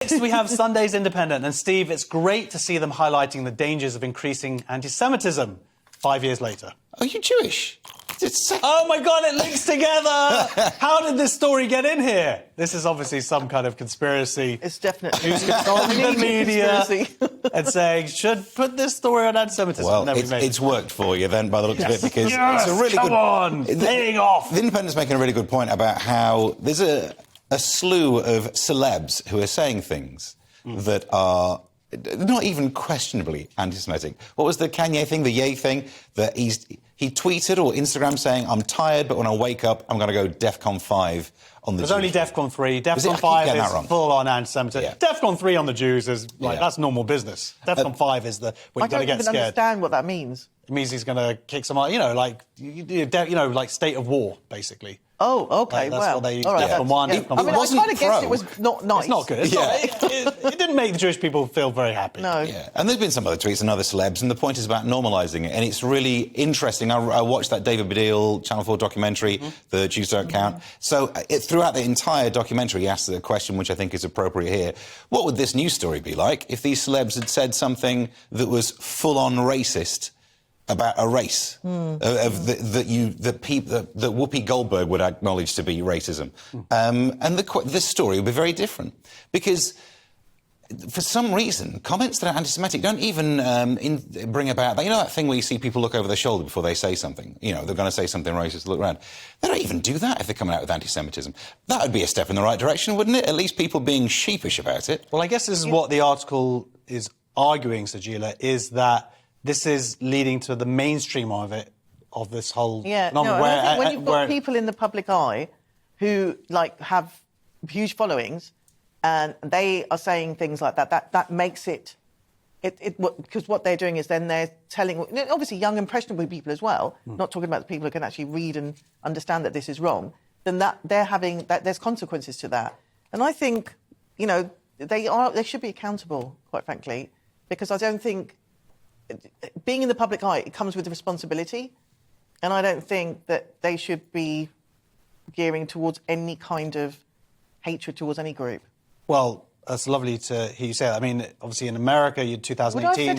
Next, we have Sunday's Independent. And, Steve, it's great to see them highlighting the dangers of increasing anti-Semitism 5 years later. Are you Jewish? Oh, my God, it links together! How did this story get in here? This is obviously some kind of conspiracy. It's definitely Who's controlling the media and saying, should put this story on anti-Semitism. Well, it's worked for you then, by the looks of it, because yes, it's a really come on, paying off. The Independent's making a really good point about how there's a slew of celebs who are saying things that are not even questionably anti-Semitic. What was the Kanye thing, the Ye thing? That he tweeted or Instagram saying, I'm tired, but when I wake up, I'm going to go DEFCON 5 on the Jews. There's only DEFCON 3. DEFCON 5 is full-on anti-Semitism. Yeah. DEFCON 3 on the Jews is, that's normal business. DEFCON 5 is when you've got to get scared. I don't even understand what that means. It means he's going to kick someone, like state of war, basically. Oh, OK, that's what they use. All right, DEFCON 1, I kind of guessed it was not nice. It's not good. It didn't make the Jewish people feel very happy. No. Yeah. And there's been some other tweets and other celebs, and the point is about normalising it. And it's really interesting. I watched that David Baddiel Channel 4 documentary, The Jews Don't Count. So throughout the entire documentary, he asked the question, which I think is appropriate here. What would this news story be like if these celebs had said something that was full-on racist about a race that Whoopi Goldberg would acknowledge to be racism? And this story would be very different, because for some reason, comments that are anti-Semitic don't even bring about that. You know that thing where you see people look over their shoulder before they say something? You know, they're going to say something racist, look around. They don't even do that if they're coming out with anti-Semitism. That would be a step in the right direction, wouldn't it? At least people being sheepish about it. Well, I guess this is what the article is arguing, Sajila, is that this is leading to the mainstream of this whole... Yeah, I think when you've got people in the public eye who, have huge followings and they are saying things like that makes it... Because what they're doing is then they're telling... Obviously, young, impressionable people as well, not talking about the people who can actually read and understand that this is wrong, then there's consequences to that. And I think, they should be accountable, quite frankly, because I don't think... Being in the public eye, it comes with a responsibility, and I don't think that they should be gearing towards any kind of hatred towards any group. Well, that's lovely to hear you say that. I mean, obviously in America, in 2018,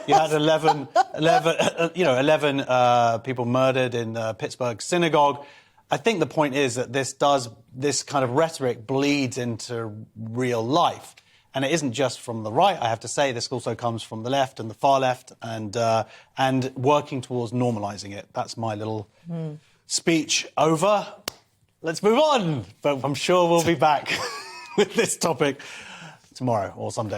you had 11 people murdered in Pittsburgh synagogue. I think the point is that this kind of rhetoric bleeds into real life. And it isn't just from the right, I have to say. This also comes from the left and the far left, and working towards normalising it. That's my little speech over. Let's move on. But I'm sure we'll be back with this topic tomorrow or someday.